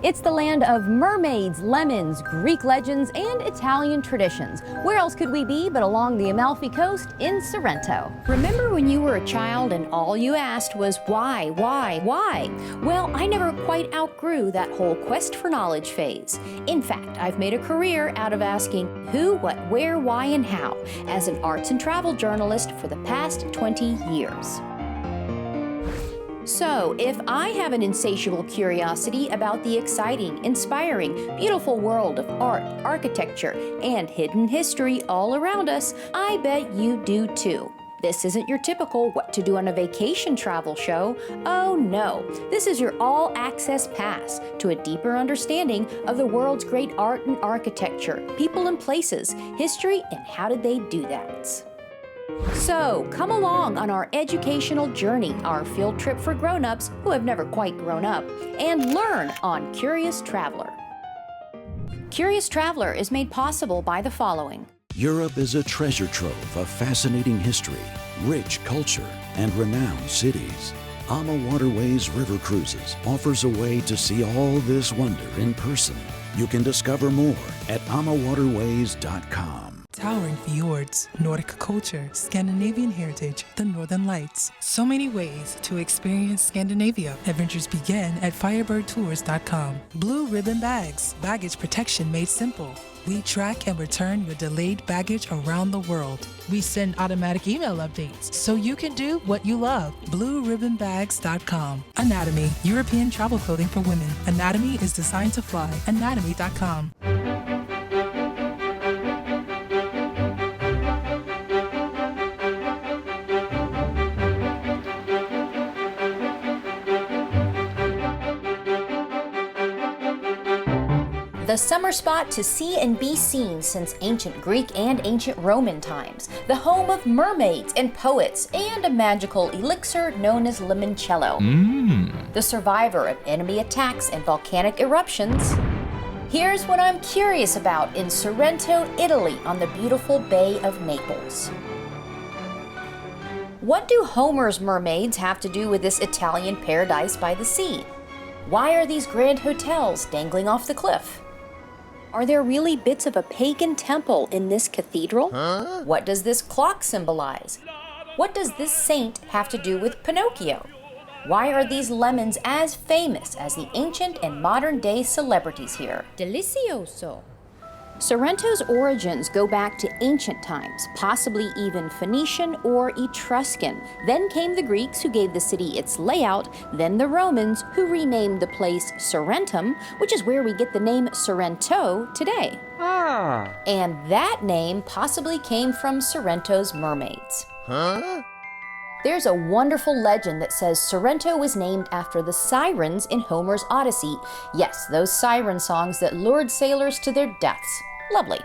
It's the land of mermaids, lemons, Greek legends, and Italian traditions. Where else could we be but along the Amalfi Coast in Sorrento? Remember when you were a child and all you asked was why? Well, I never quite outgrew that whole quest for knowledge phase. In fact, I've made a career out of asking who, what, where, why, and how as an arts and travel journalist for the past 20 years. So, if I have an insatiable curiosity about the exciting, inspiring, beautiful world of art, architecture, and hidden history all around us, I bet you do too. This isn't your typical what to do on a vacation travel show. Oh no, this is your all-access pass to a deeper understanding of the world's great art and architecture, people and places, history, and how did they do that. So, come along on our educational journey, our field trip for grown-ups who have never quite grown up, and learn on Curious Traveler. Curious Traveler is made possible by the following. Europe is a treasure trove of fascinating history, rich culture, and renowned cities. AMA Waterways River Cruises offers a way to see all this wonder in person. You can discover more at amawaterways.com. Towering fjords, Nordic culture, Scandinavian heritage, the Northern Lights. So many ways to experience Scandinavia. Adventures begin at firebirdtours.com. Blue Ribbon Bags, baggage protection made simple. We track and return your delayed baggage around the world. We send automatic email updates so you can do what you love. BlueRibbonBags.com. Anatomy, European travel clothing for women. Anatomy is designed to fly. Anatomy.com. The summer spot to see and be seen since ancient Greek and ancient Roman times. The home of mermaids and poets and a magical elixir known as limoncello. The survivor of enemy attacks and volcanic eruptions. Here's what I'm curious about in Sorrento, Italy on the beautiful Bay of Naples. What do Homer's mermaids have to do with this Italian paradise by the sea? Why are these grand hotels dangling off the cliff? Are there really bits of a pagan temple in this cathedral? What does this clock symbolize? What does this saint have to do with Pinocchio? Why are these lemons as famous as the ancient and modern day celebrities here? Delicioso! Sorrento's origins go back to ancient times, possibly even Phoenician or Etruscan. Then came the Greeks, who gave the city its layout, then the Romans, who renamed the place Sorrentum, which is where we get the name Sorrento today. And that name possibly came from Sorrento's mermaids. There's a wonderful legend that says Sorrento was named after the sirens in Homer's Odyssey. Yes, those siren songs that lured sailors to their deaths. Lovely.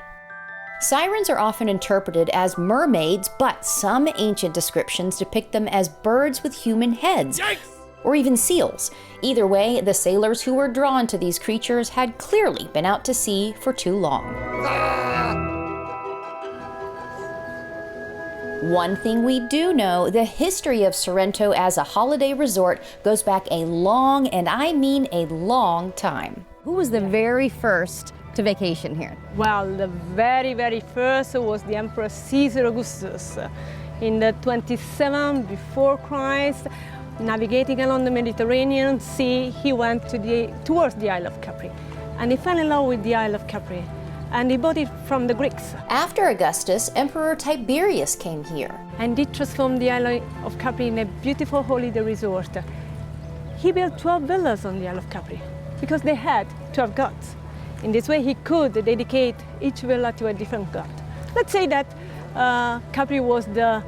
Sirens are often interpreted as mermaids, but some ancient descriptions depict them as birds with human heads. Yikes! Or even seals. Either way, the sailors who were drawn to these creatures had clearly been out to sea for too long. One thing we do know, the history of Sorrento as a holiday resort goes back a long, and I mean a long time. Who was the very first to vacation here? Well, the very first was the Emperor Caesar Augustus. In the 27 before Christ, navigating along the Mediterranean Sea, he went towards the Isle of Capri. And he fell in love with the Isle of Capri. And he bought it from the Greeks. After Augustus, Emperor Tiberius came here. And he transformed the Isle of Capri in a beautiful holiday resort. He built 12 villas on the Isle of Capri because they had 12 gods. In this way, he could dedicate each villa to a different god. Let's say that Capri was the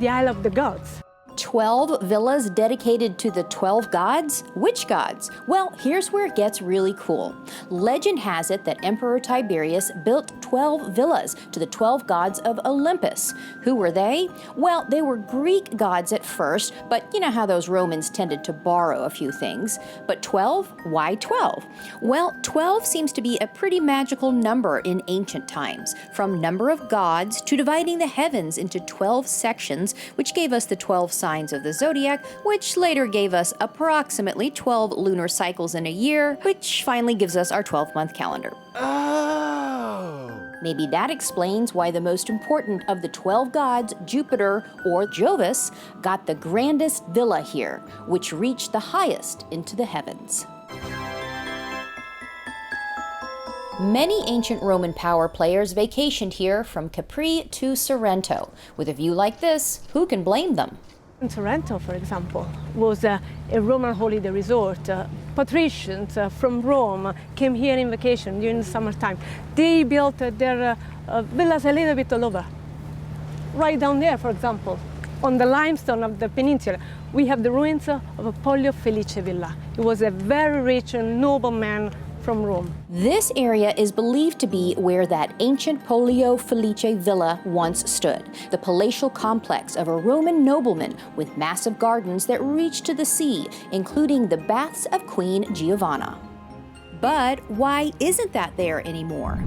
Isle of the Gods. 12 villas dedicated to the 12 gods? Which gods? Well, here's where it gets really cool. Legend has it that Emperor Tiberius built 12 villas to the 12 gods of Olympus. Who were they? Well, they were Greek gods at first, but you know how those Romans tended to borrow a few things. But 12? Why 12? Well, 12 seems to be a pretty magical number in ancient times, from number of gods to dividing the heavens into 12 sections, which gave us the 12 signs of the zodiac, which later gave us approximately 12 lunar cycles in a year, which finally gives us our 12-month calendar. Oh! Maybe that explains why the most important of the 12 gods, Jupiter or Jovis, got the grandest villa here, which reached the highest into the heavens. Many ancient Roman power players vacationed here from Capri to Sorrento. With a view like this, who can blame them? Sorrento, for example, was a Roman holiday resort. Patricians from Rome came here in vacation during the summertime. They built their villas a little bit all over. Right down there, for example, on the limestone of the peninsula, we have the ruins of Pollio Felice Villa. He was a very rich and noble man from Rome. This area is believed to be where that ancient Pollio Felice villa once stood, the palatial complex of a Roman nobleman with massive gardens that reached to the sea, including the baths of Queen Giovanna. But why isn't that there anymore?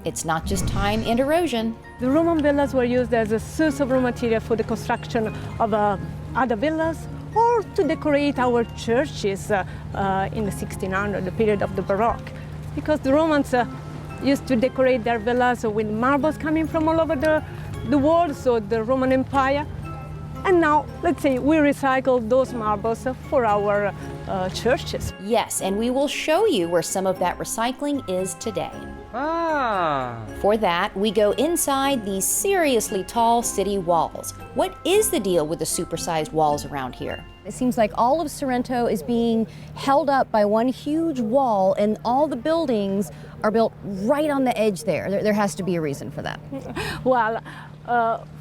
It's not just time and erosion. The Roman villas were used as a source of raw material for the construction of other villas, or to decorate our churches in the 1600s, the period of the Baroque. Because the Romans used to decorate their villas with marbles coming from all over the world, so the Roman Empire. And now, let's say, we recycle those marbles for our churches. Yes, and we will show you where some of that recycling is today. Ah! For that, we go inside these seriously tall city walls. What is the deal with the supersized walls around here? It seems like all of Sorrento is being held up by one huge wall, and all the buildings are built right on the edge there. There has to be a reason for that. Well,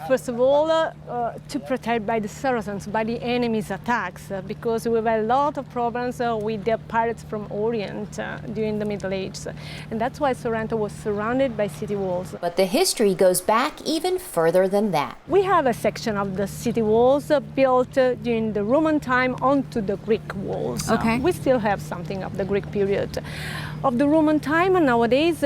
first of all, to protect by the Saracens, by the enemy's attacks, because we had a lot of problems with the pirates from Orient during the Middle Ages. And that's why Sorrento was surrounded by city walls. But the history goes back even further than that. We have a section of the city walls built during the Roman time onto the Greek walls. Okay. We still have something of the Greek period. Of the Roman time, and nowadays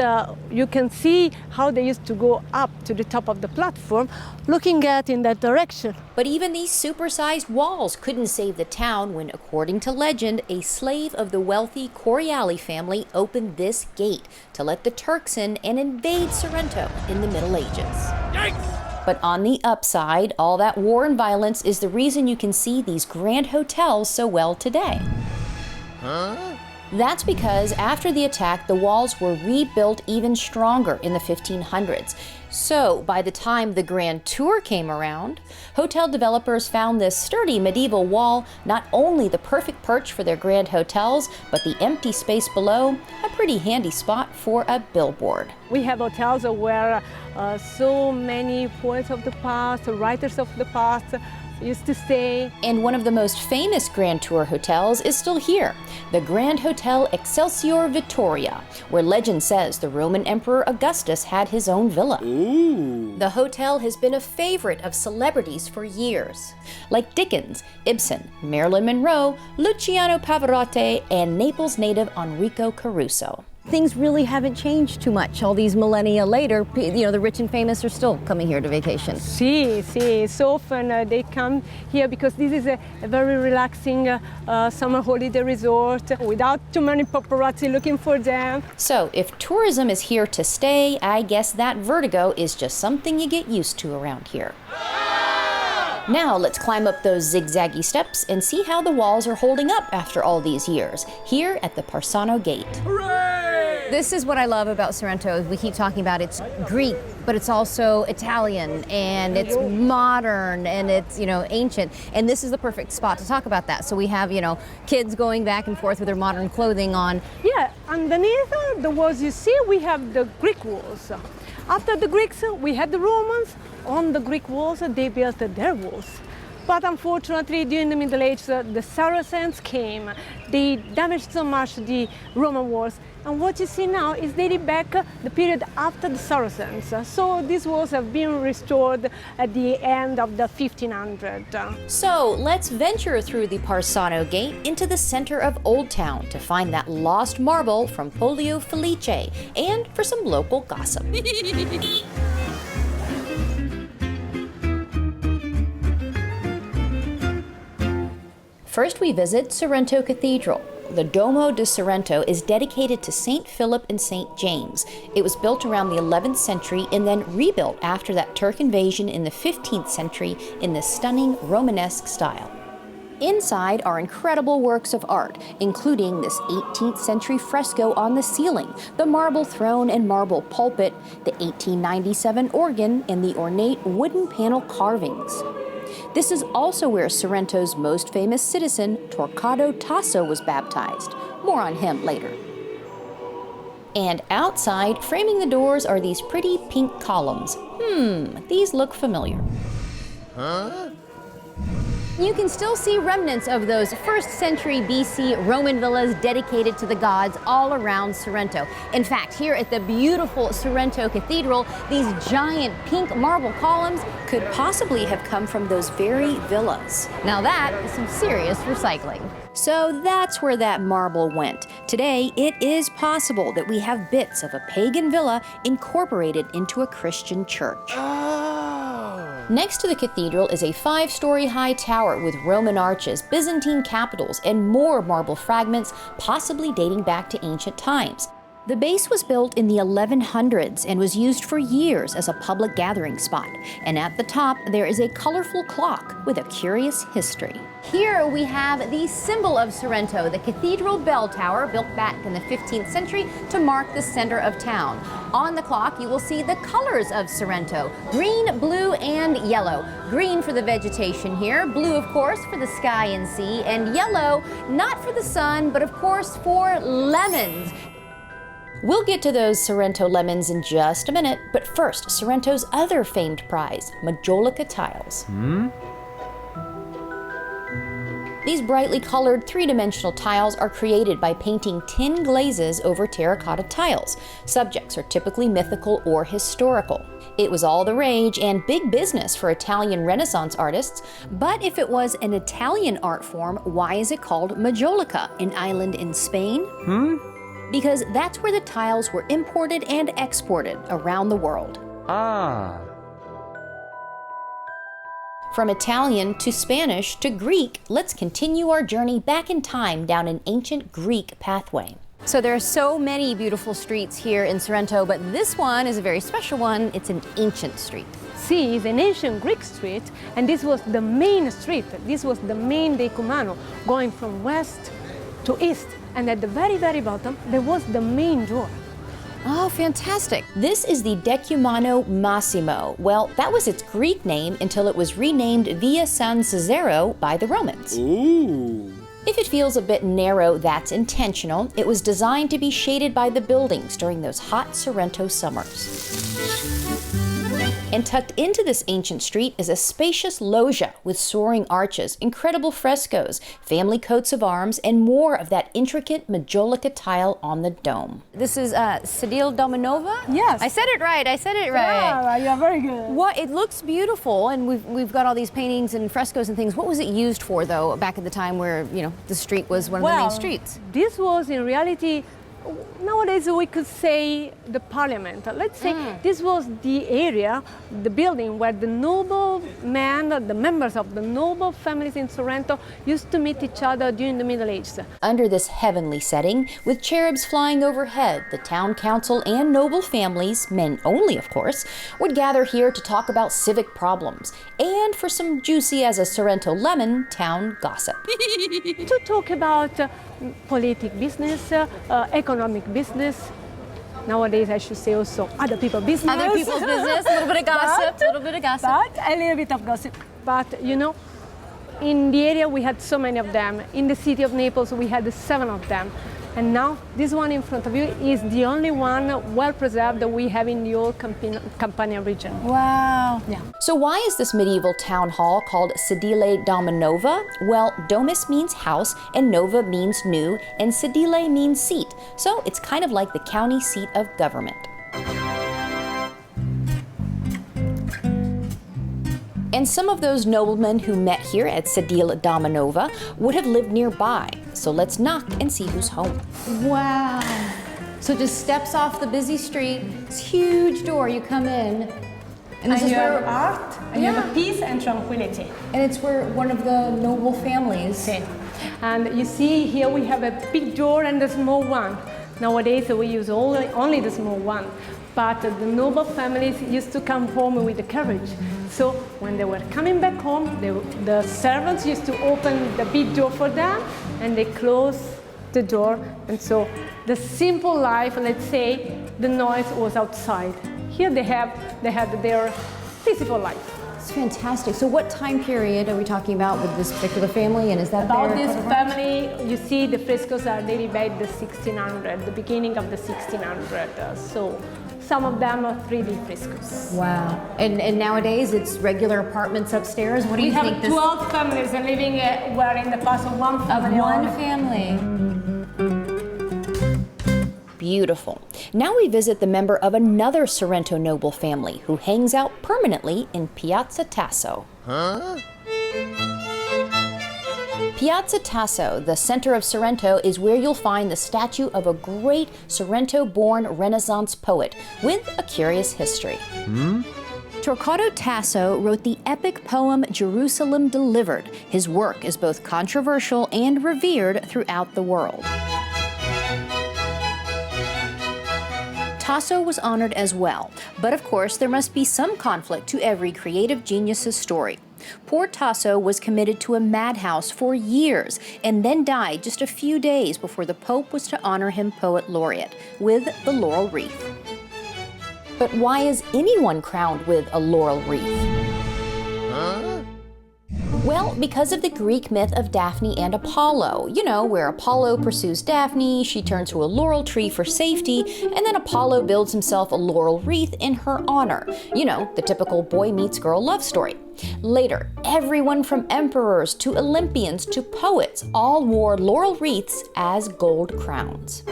you can see how they used to go up to the top of the platform, looking at in that direction. But even these supersized walls couldn't save the town when, according to legend, a slave of the wealthy Coriali family opened this gate to let the Turks in and invade Sorrento in the Middle Ages. Yikes! But on the upside, all that war and violence is the reason you can see these grand hotels so well today. That's because after the attack, the walls were rebuilt even stronger in the 1500s. So by the time the Grand Tour came around, hotel developers found this sturdy medieval wall not only the perfect perch for their grand hotels, but the empty space below, a pretty handy spot for a billboard. We have hotels where so many poets of the past, writers of the past, used to stay. And one of the most famous Grand Tour hotels is still here, the Grand Hotel Excelsior Vittoria, where legend says the Roman Emperor Augustus had his own villa. Ooh! The hotel has been a favorite of celebrities for years, like Dickens, Ibsen, Marilyn Monroe, Luciano Pavarotti, and Naples native Enrico Caruso. Things really haven't changed too much. All these millennia later, the rich and famous are still coming here to vacation. See, so often they come here because this is a very relaxing summer holiday resort without too many paparazzi looking for them. So if tourism is here to stay, I guess that vertigo is just something you get used to around here. Now let's climb up those zigzaggy steps and see how the walls are holding up after all these years, here at the Parsano Gate. Hooray! This is what I love about Sorrento. We keep talking about it's Greek, but it's also Italian, and it's modern, and it's, ancient. And this is the perfect spot to talk about that. So we have, kids going back and forth with their modern clothing on. Yeah, underneath the walls you see, we have the Greek walls. After the Greeks, we had the Romans. On the Greek walls, they built their walls. But unfortunately, during the Middle Ages, the Saracens came. They damaged so much the Roman walls. And what you see now is dating back the period after the Saracens. So these walls have been restored at the end of the 1500s. So let's venture through the Parsano Gate into the center of Old Town to find that lost marble from Polio Felice and for some local gossip. First, we visit Sorrento Cathedral. The Duomo di Sorrento is dedicated to St. Philip and St. James. It was built around the 11th century and then rebuilt after that Turk invasion in the 15th century in this stunning Romanesque style. Inside are incredible works of art, including this 18th century fresco on the ceiling, the marble throne and marble pulpit, the 1897 organ, and the ornate wooden panel carvings. This is also where Sorrento's most famous citizen, Torquato Tasso, was baptized. More on him later. And outside, framing the doors, are these pretty pink columns. These look familiar. You can still see remnants of those 1st century BC Roman villas dedicated to the gods all around Sorrento. In fact, here at the beautiful Sorrento Cathedral, these giant pink marble columns could possibly have come from those very villas. Now that is some serious recycling. So that's where that marble went. Today, it is possible that we have bits of a pagan villa incorporated into a Christian church. Next to the cathedral is a 5-story high tower with Roman arches, Byzantine capitals, and more marble fragments, possibly dating back to ancient times. The base was built in the 1100s and was used for years as a public gathering spot. And at the top, there is a colorful clock with a curious history. Here we have the symbol of Sorrento, the cathedral bell tower built back in the 15th century to mark the center of town. On the clock, you will see the colors of Sorrento: green, blue, and yellow. Green for the vegetation here, blue, of course, for the sky and sea, and yellow, not for the sun, but of course for lemons. We'll get to those Sorrento lemons in just a minute, but first, Sorrento's other famed prize, Majolica tiles. These brightly colored three-dimensional tiles are created by painting tin glazes over terracotta tiles. Subjects are typically mythical or historical. It was all the rage and big business for Italian Renaissance artists, but if it was an Italian art form, why is it called Majolica, an island in Spain? Because that's where the tiles were imported and exported around the world. From Italian to Spanish to Greek, let's continue our journey back in time down an ancient Greek pathway. So there are so many beautiful streets here in Sorrento, but this one is a very special one. It's an ancient street. See, it's an ancient Greek street, and this was the main street. This was the main Decumano, going from west to east. And at the very, very bottom, there was the main door. Oh, fantastic. This is the Decumano Massimo. Well, that was its Greek name until it was renamed Via San Cesaro by the Romans. If it feels a bit narrow, that's intentional. It was designed to be shaded by the buildings during those hot Sorrento summers. And tucked into this ancient street is a spacious loggia with soaring arches, incredible frescoes, family coats of arms, and more of that intricate Majolica tile on the dome. This is Sedile Dominova? Yes. I said it right. Yeah, you're very good. What, it looks beautiful, and we've got all these paintings and frescoes and things. What was it used for, though, back at the time where, you know, the street was one of the main streets? This was in reality, nowadays we could say the parliament. Let's say this was the area, the building where the noble men, the members of the noble families in Sorrento used to meet each other during the Middle Ages. Under this heavenly setting, with cherubs flying overhead, the town council and noble families, men only of course, would gather here to talk about civic problems and for some juicy as a Sorrento lemon town gossip. To talk about politic business, economic business. Nowadays, I should say also other people's business. Other people's business, a little bit of gossip, But a little bit of gossip. But, you know, in the area we had so many of them. In the city of Naples, we had 7 of them. And now this one in front of you is the only one well preserved that we have in the whole Campania region. Wow. Yeah. So why is this medieval town hall called Sedile Dominova? Well, domus means house, and nova means new, and sedile means seat. So it's kind of like the county seat of government. And some of those noblemen who met here at Sedile Dominova would have lived nearby. So let's knock and see who's home. Wow. So just steps off the busy street, this huge door, you come in. And this is where art, and you have peace and tranquility. And it's where one of the noble families. And you see here we have a big door and a small one. Nowadays we use only the small one. But the noble families used to come home with the carriage. So when they were coming back home, the servants used to open the big door for them and they closed the door. And so the simple life, let's say, the noise was outside. Here they had their peaceful life. It's fantastic. So what time period are we talking about with this particular family, and is that about this family? You see the frescoes are dated back the 1600, the beginning of the 1600. So some of them are 3D frescoes. Wow. And nowadays it's regular apartments upstairs. What do you think? We have 12 families living where in the past of one family. Of one family. Beautiful. Now we visit the member of another Sorrento noble family who hangs out permanently in Piazza Tasso. Piazza Tasso, the center of Sorrento, is where you'll find the statue of a great Sorrento-born Renaissance poet with a curious history. Torquato Tasso wrote the epic poem Jerusalem Delivered. His work is both controversial and revered throughout the world. Tasso was honored as well, but of course there must be some conflict to every creative genius's story. Poor Tasso was committed to a madhouse for years and then died just a few days before the Pope was to honor him Poet Laureate with the laurel wreath. But why is anyone crowned with a laurel wreath? Well, because of the Greek myth of Daphne and Apollo. You know, where Apollo pursues Daphne, she turns to a laurel tree for safety, and then Apollo builds himself a laurel wreath in her honor. You know, the typical boy meets girl love story. Later, everyone from emperors to Olympians to poets all wore laurel wreaths as gold crowns.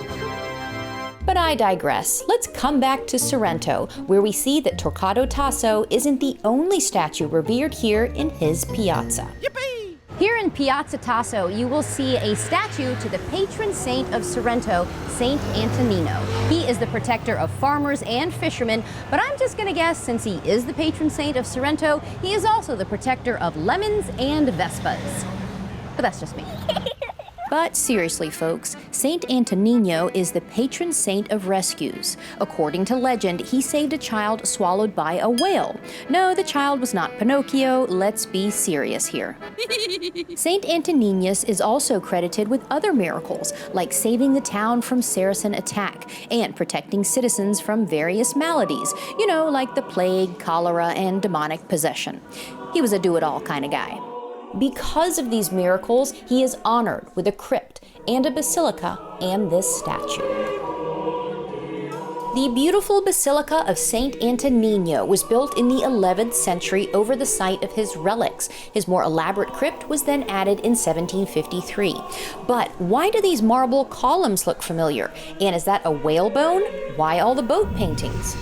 But I digress. Let's come back to Sorrento, where we see that Torquato Tasso isn't the only statue revered here in his piazza. Yippee! Here in Piazza Tasso, you will see a statue to the patron saint of Sorrento, Saint Antonino. He is the protector of farmers and fishermen, but I'm just gonna guess since he is the patron saint of Sorrento, he is also the protector of lemons and Vespas. But that's just me. But seriously, folks, Saint Antonino is the patron saint of rescues. According to legend, he saved a child swallowed by a whale. No, the child was not Pinocchio. Let's be serious here. Saint Antoninus is also credited with other miracles, like saving the town from Saracen attack and protecting citizens from various maladies, you know, like the plague, cholera, and demonic possession. He was a do-it-all kind of guy. Because of these miracles, he is honored with a crypt and a basilica and this statue. The beautiful Basilica of Saint Antonino was built in the 11th century over the site of his relics. His more elaborate crypt was then added in 1753. But why do these marble columns look familiar? And is that a whalebone? Why all the boat paintings?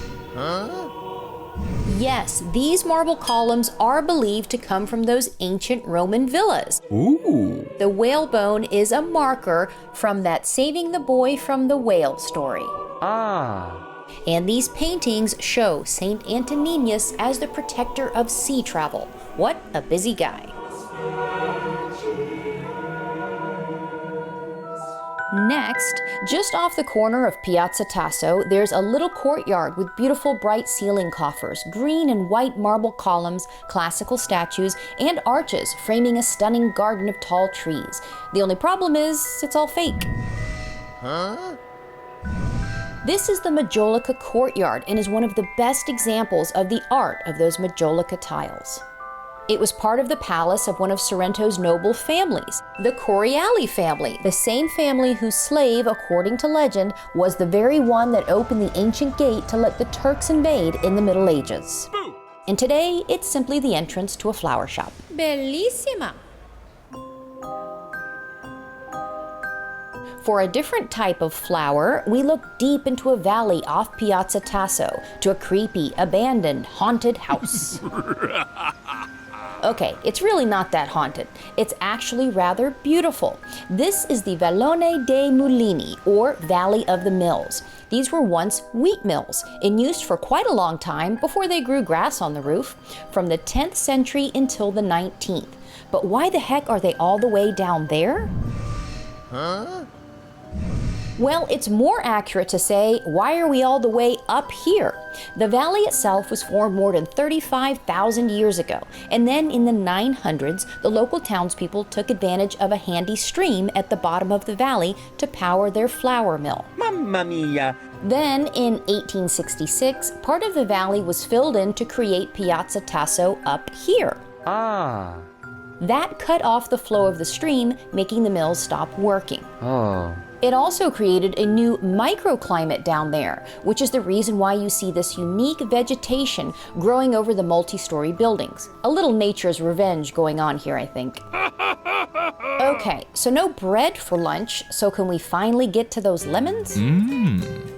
Yes, these marble columns are believed to come from those ancient Roman villas. Ooh. The whalebone is a marker from that saving the boy from the whale story. Ah. And these paintings show Saint Antoninus as the protector of sea travel. What a busy guy. Next, just off the corner of Piazza Tasso, there's a little courtyard with beautiful bright ceiling coffers, green and white marble columns, classical statues, and arches framing a stunning garden of tall trees. The only problem is, it's all fake. This is the Majolica courtyard and is one of the best examples of the art of those Majolica tiles. It was part of the palace of one of Sorrento's noble families, the Coriali family, the same family whose slave, according to legend, was the very one that opened the ancient gate to let the Turks invade in the Middle Ages. And today, it's simply the entrance to a flower shop. Bellissima! For a different type of flower, we look deep into a valley off Piazza Tasso to a creepy, abandoned, haunted house. Okay, it's really not that haunted. It's actually rather beautiful. This is the Vallone dei Mulini, or Valley of the Mills. These were once wheat mills and used for quite a long time before they grew grass on the roof, from the 10th century until the 19th. But why the heck are they all the way down there? Huh? Well, it's more accurate to say, why are we all the way up here? The valley itself was formed more than 35,000 years ago, and then in the 900s, the local townspeople took advantage of a handy stream at the bottom of the valley to power their flour mill. Mamma mia! Then, in 1866, part of the valley was filled in to create Piazza Tasso up here. Ah. That cut off the flow of the stream, making the mills stop working. Oh. It also created a new microclimate down there, which is the reason why you see this unique vegetation growing over the multi-story buildings. A little nature's revenge going on here, I think. Okay, so no bread for lunch, so can we finally get to those lemons?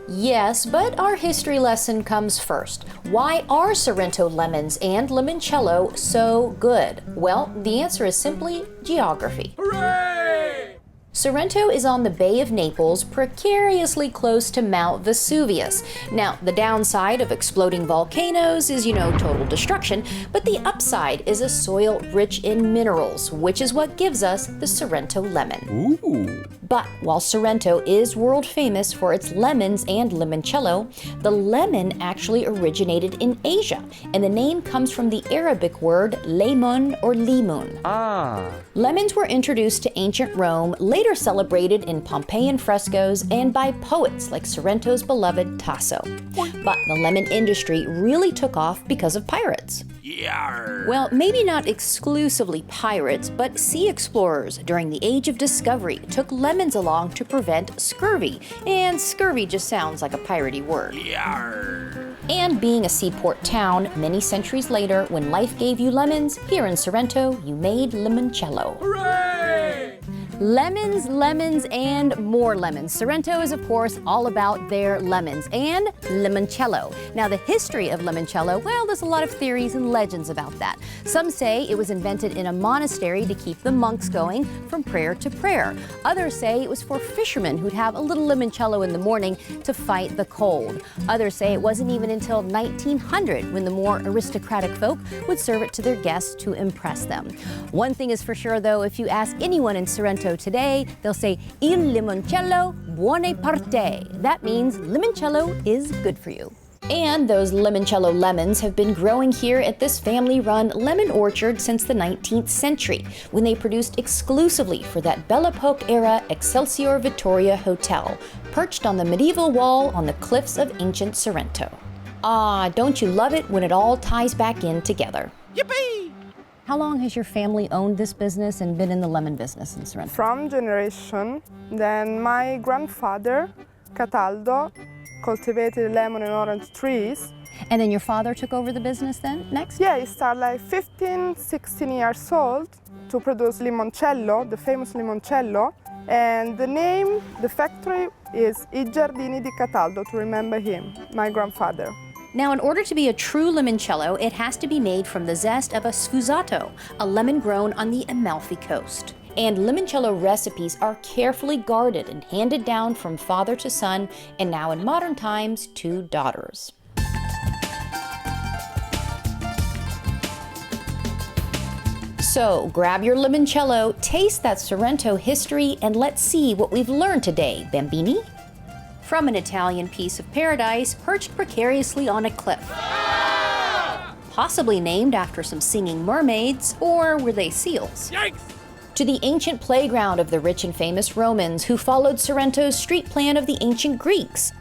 Yes, but our history lesson comes first. Why are Sorrento lemons and limoncello so good? Well, the answer is simply geography. Hooray! Sorrento is on the Bay of Naples, precariously close to Mount Vesuvius. Now, the downside of exploding volcanoes is, total destruction, but the upside is a soil rich in minerals, which is what gives us the Sorrento lemon. Ooh. But while Sorrento is world famous for its lemons and limoncello, the lemon actually originated in Asia, and the name comes from the Arabic word lemon or limun. Ah. Lemons were introduced to ancient Rome, later celebrated in Pompeian frescoes and by poets like Sorrento's beloved Tasso. But the lemon industry really took off because of pirates. Yarr. Well, maybe not exclusively pirates, but sea explorers during the Age of Discovery took lemons along to prevent scurvy, and scurvy just sounds like a piratey word. Yarr. And being a seaport town, many centuries later, when life gave you lemons, here in Sorrento, you made limoncello. Hooray! Lemons, lemons, and more lemons. Sorrento is, of course, all about their lemons and limoncello. Now, the history of limoncello, well, there's a lot of theories and legends about that. Some say it was invented in a monastery to keep the monks going from prayer to prayer. Others say it was for fishermen who'd have a little limoncello in the morning to fight the cold. Others say it wasn't even until 1900 when the more aristocratic folk would serve it to their guests to impress them. One thing is for sure, though, if you ask anyone in Sorrento today, they'll say, il limoncello buone per te. That means limoncello is good for you. And those limoncello lemons have been growing here at this family-run lemon orchard since the 19th century, when they produced exclusively for that Belle Epoque-era Excelsior Vittoria Hotel, perched on the medieval wall on the cliffs of ancient Sorrento. Ah, don't you love it when it all ties back in together? Yippee! How long has your family owned this business and been in the lemon business in Sorrento? From generation, then my grandfather, Cataldo, cultivated lemon and orange trees. And then your father took over the business then, next? Yeah, he started like 15, 16 years old to produce limoncello, the famous limoncello. And the name, the factory, is I Giardini di Cataldo, to remember him, my grandfather. Now, in order to be a true limoncello, it has to be made from the zest of a sfusato, a lemon grown on the Amalfi Coast. And limoncello recipes are carefully guarded and handed down from father to son, and now in modern times, to daughters. So, grab your limoncello, taste that Sorrento history, and let's see what we've learned today, Bambini. From an Italian piece of paradise perched precariously on a cliff. Possibly named after some singing mermaids, or were they seals? Yikes! To the ancient playground of the rich and famous Romans who followed Sorrento's street plan of the ancient Greeks.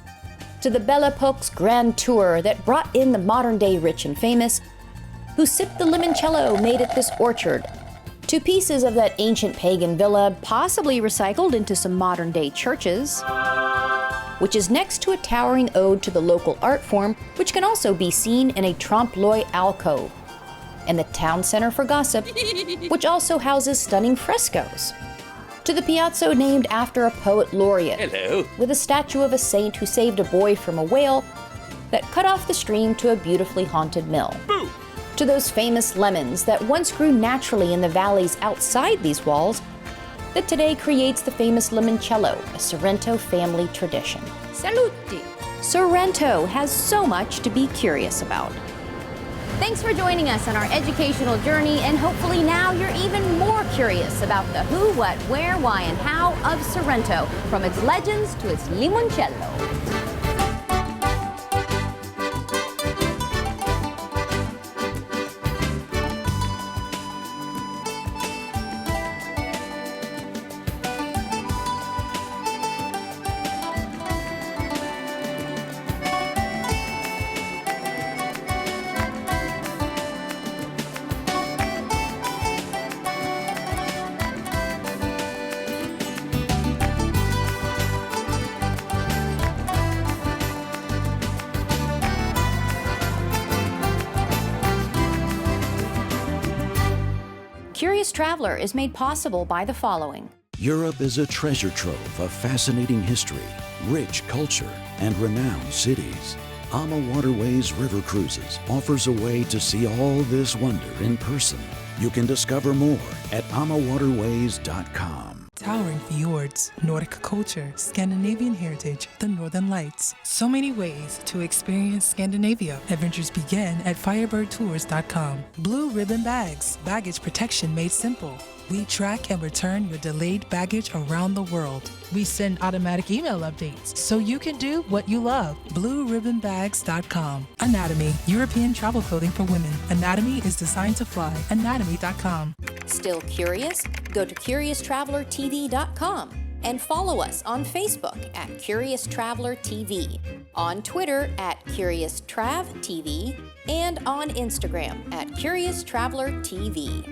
To the Belle Epoque's grand tour that brought in the modern-day rich and famous. who sipped the limoncello made at this orchard, to pieces of that ancient pagan villa possibly recycled into some modern-day churches, which is next to a towering ode to the local art form, which can also be seen in a trompe-l'oeil alcove, and the town center for gossip, which also houses stunning frescoes, to the piazza named after a poet laureate, Hello. with a statue of a saint who saved a boy from a whale that cut off the stream to a beautifully haunted mill, Boo. to those famous lemons that once grew naturally in the valleys outside these walls that today creates the famous limoncello, a Sorrento family tradition. Saluti! Sorrento has so much to be curious about. Thanks for joining us on our educational journey, and hopefully now you're even more curious about the who, what, where, why, and how of Sorrento, from its legends to its limoncello. Curious Traveler is made possible by the following. Europe is a treasure trove of fascinating history, rich culture, and renowned cities. AMA Waterways River Cruises offers a way to see all this wonder in person. You can discover more at amawaterways.com. Towering fjords, Nordic culture, Scandinavian heritage, the Northern Lights. So many ways to experience Scandinavia. Adventures begin at firebirdtours.com. Blue ribbon bags, baggage protection made simple. We track and return your delayed baggage around the world. We send automatic email updates so you can do what you love. BlueRibbonBags.com. Anatomy, European travel clothing for women. Anatomy is designed to fly. Anatomy.com. Still curious? Go to CuriousTravelerTV.com and follow us on Facebook at Curious Traveler TV, on Twitter at Curious Trav TV, and on Instagram at Curious Traveler TV.